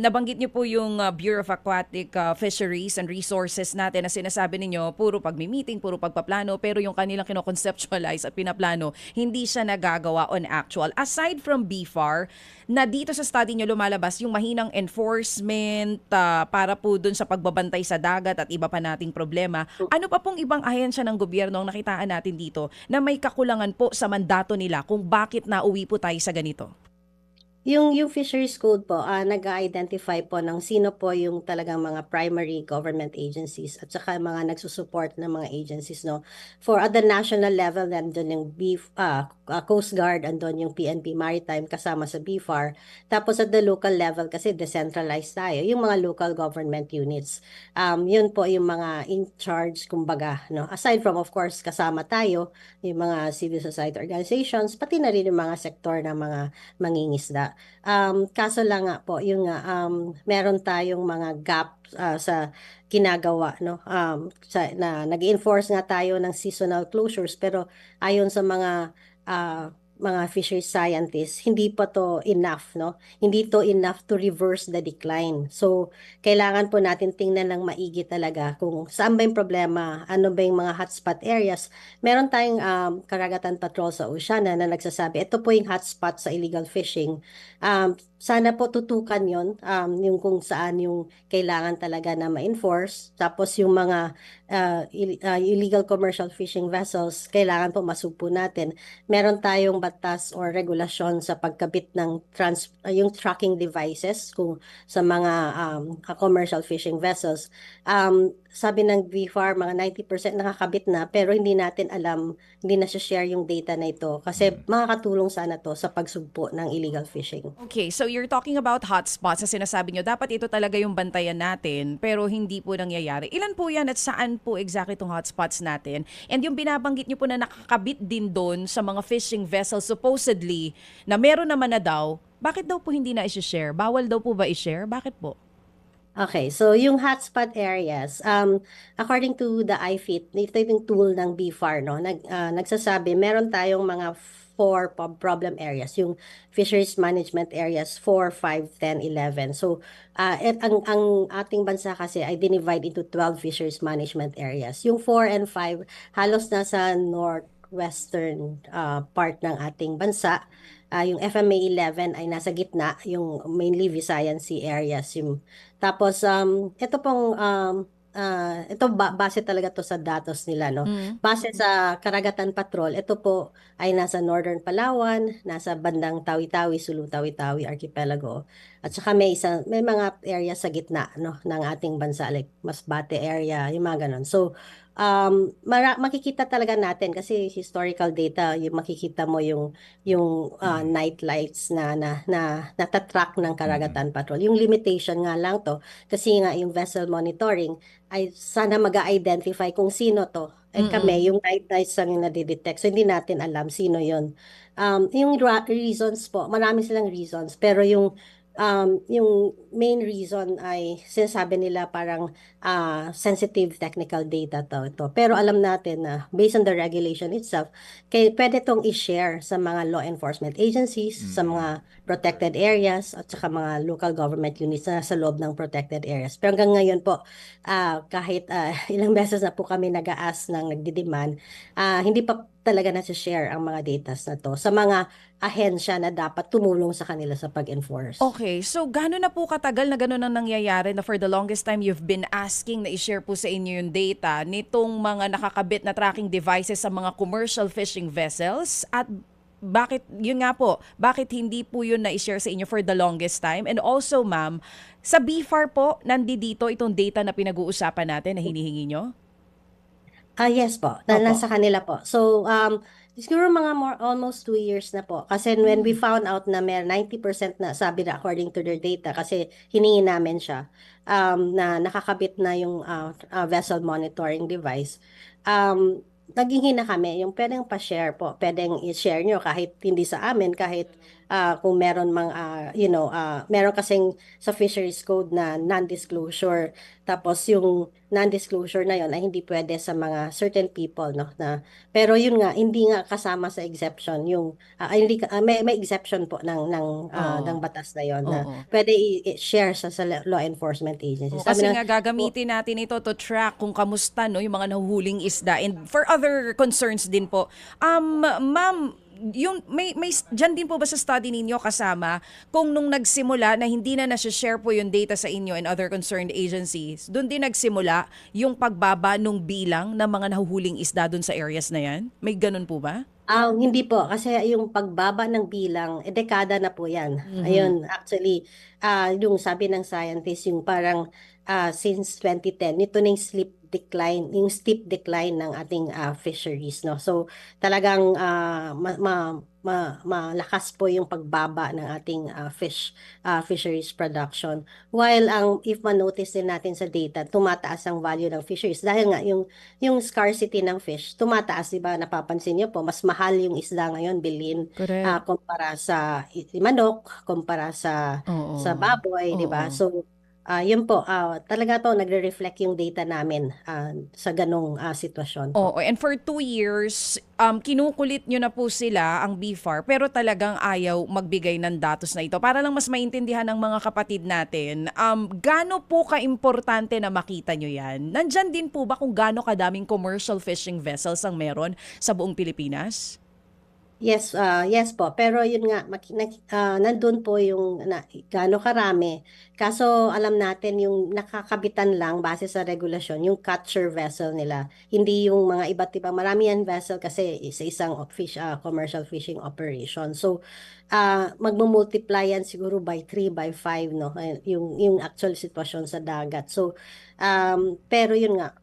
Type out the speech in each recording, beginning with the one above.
Nabanggit niyo po yung Bureau of Aquatic Fisheries and Resources natin na sinasabi ninyo puro pagmi-meeting, puro pagpaplano, pero yung kanilang kino-conceptualize at pinaplano, hindi siya nagagawa on actual. Aside from BFAR, na dito sa study nyo lumalabas yung mahinang enforcement para po dun sa pagbabantay sa dagat at iba pa nating problema. Ano pa pong ibang ahensya ng gobyerno ang nakitaan natin dito na may kakulangan po sa mandato nila kung bakit nauwi po tayo sa ganito? Yung Fisheries Code po, nag-identify po ng sino po yung talagang mga primary government agencies at saka mga nagsusupport ng mga agencies, no. For at the national level, nandun yung Coast Guard, andun yung PNP Maritime kasama sa BFAR. Tapos at the local level, kasi decentralized tayo, yung mga local government units. Yun po yung mga in charge, kumbaga, no. Aside from, of course, kasama tayo, yung mga civil society organizations, pati na rin yung mga sektor ng mga mangingisda. Kaso lang nga po, yung nga, meron tayong mga gap sa ginagawa, no? Nag-enforce nga tayo ng seasonal closures, pero ayon sa mga fisheries scientists, hindi pa to enough, no? Hindi to enough to reverse the decline. So, kailangan po natin tingnan ng maigi talaga kung saan ba yung problema, ano ba yung mga hotspot areas. Meron tayong karagatan patrol sa Oceana na nagsasabi, ito po yung hotspot sa illegal fishing. Sana po tutukan yon, yung kung saan yung kailangan talaga na ma-enforce. Tapos yung mga illegal commercial fishing vessels, kailangan po masupo natin. Meron tayong batas or regulasyon sa pagkabit ng yung tracking devices kung sa mga commercial fishing vessels. Sabi ng BFAR, mga 90% nakakabit na, pero hindi natin alam, hindi na share yung data na ito kasi makakatulong sana to sa pagsugpo ng illegal fishing. Okay, so you're talking about hotspots sa sinasabi nyo. Dapat ito talaga yung bantayan natin, pero hindi po nangyayari. Ilan po yan at saan po exactly itong hotspots natin? And yung binabanggit nyo po na nakakabit din doon sa mga fishing vessels supposedly na meron naman na daw, bakit daw po hindi na i-share? Bawal daw po ba i-share? Bakit po? Okay, so yung hotspot areas, according to the iFit, ito yung tool ng BFAR, no? Nagsasabi, meron tayong mga four problem areas, yung fisheries management areas 4, 5, 10, 11. So, ang ating bansa kasi ay dinivide into 12 fisheries management areas. Yung 4 and 5, halos nasa northwestern part ng ating bansa. Yung FMA 11 ay nasa gitna, yung mainly Visayan Sea areas. Tapos, base talaga to sa datos nila, no? Mm. Base sa Karagatan Patrol, ito po ay nasa Northern Palawan, nasa bandang Tawi-Tawi, Sulu Tawi-Tawi Archipelago. At saka may mga area sa gitna, no, ng ating bansa, like Masbate area, yung mga ganon. So, makikita talaga natin kasi historical data, yung makikita mo yung night lights na natatrack ng Karagatan Patrol. Yung limitation nga lang to, kasi nga yung vessel monitoring ay sana mag-identify kung sino to. Eh Mm-mm. kami, yung night lights lang yung nadidetect. So hindi natin alam sino yon. Yung reasons po, marami silang reasons. Pero yung main reason ay sinasabi nila parang sensitive technical data to ito. Pero alam natin na based on the regulation itself, pwede tong i-share sa mga law enforcement agencies, sa mga protected areas, at saka mga local government units na sa loob ng protected areas. Pero hanggang ngayon po, kahit ilang beses na po kami nag-a-ask ng nagdi-demand, hindi pa talaga nasi-share ang mga data na to sa mga ahensya na dapat tumulong sa kanila sa pag-enforce. Okay, so gano'n na po katagal na gano'n ang nangyayari na for the longest time you've been asking na i-share po sa inyo yung data nitong mga nakakabit na tracking devices sa mga commercial fishing vessels at bakit, yun nga po, bakit hindi po yun na i-share sa inyo for the longest time? And also, ma'am, sa BFAR po, nandito itong data na pinag-uusapan natin na hinihingi nyo? Yes po, Opo. nasa kanila po. So, siguro mga almost 2 years na po. Kasi when we found out na may 90% na, sabi na according to their data, kasi hiningi namin siya, na nakakabit na yung vessel monitoring device, naging hina kami, yung pwedeng pa-share po, pwedeng i-share nyo kahit hindi sa amin, kahit kung meron mang meron kasing sa fisheries code na non-disclosure, tapos yung non-disclosure na yon ay hindi pwede sa mga certain people, no, na pero yun nga hindi nga kasama sa exception yung hindi may exception po ng Oo. batas na yon na Oo. pwede i-share sa law enforcement Oo, agencies. kasi Sabi ng nga gagamitin natin ito to track kung kamusta no yung mga nahuhuling isda and for other concerns din po. Ma'am, yung may diyan din po ba sa study ninyo kasama kung nung nagsimula na hindi na nasi-share po yung data sa inyo and other concerned agencies, doon din nagsimula yung pagbaba nung bilang ng mga nahuhuling isda doon sa areas na yan? May ganun po ba? Hindi po, kasi yung pagbaba ng bilang, dekada na po yan. Mhm. Ayun, actually, yung sabi ng scientist, yung parang since 2010, nito na yung steep decline ng ating fisheries, no? So, talagang malakas po yung pagbaba ng ating fisheries production. While if ma-notice din natin sa data, tumataas ang value ng fisheries dahil nga yung scarcity ng fish, tumataas, di ba? Napapansin niyo po, mas mahal yung isda ngayon bilhin Correct. kumpara sa manok, kumpara sa Oo. baboy, di ba? Oo. So, yun po, talaga po nagre-reflect yung data namin sa ganong sitwasyon po. Oo, and for 2 years, kinukulit nyo na po sila, ang BFAR, pero talagang ayaw magbigay ng datos na ito. Para lang mas maintindihan ng mga kapatid natin, gaano po ka-importante na makita nyo yan? Nandyan din po ba kung gaano kadaming commercial fishing vessels ang meron sa buong Pilipinas? Yes po. Pero yun nga, nandun po yung gaano karami. Kaso alam natin yung nakakabitan lang base sa regulasyon, yung catcher vessel nila. Hindi yung mga iba't ibang, marami yan vessel kasi sa isang commercial fishing operation. So, magmumultiply yan siguro by 3, by 5, no? Yung actual sitwasyon sa dagat. So, pero yun nga,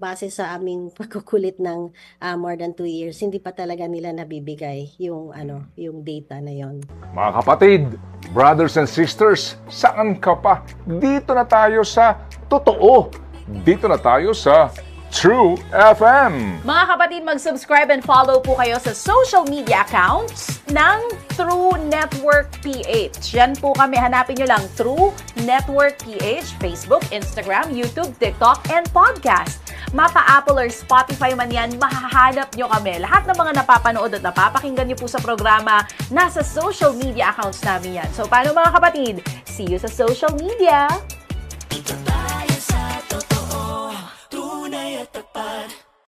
base sa aming pagkukulit ng more than 2 years, hindi pa talaga nila nabibigay yung data na yon. Mga kapatid, brothers and sisters, saan ka pa? Dito na tayo sa totoo. Dito na tayo sa True FM. Mga kapatid, mag-subscribe and follow po kayo sa social media accounts ng True Network PH. Yan po kami. Hanapin nyo lang True Network PH, Facebook, Instagram, YouTube, TikTok, and podcast. Mapa Apple or Spotify man yan, mahahanap nyo kami. Lahat ng mga napapanood at napapakinggan nyo po sa programa, nasa social media accounts namin yan. So, paano mga kapatid? See you sa social media!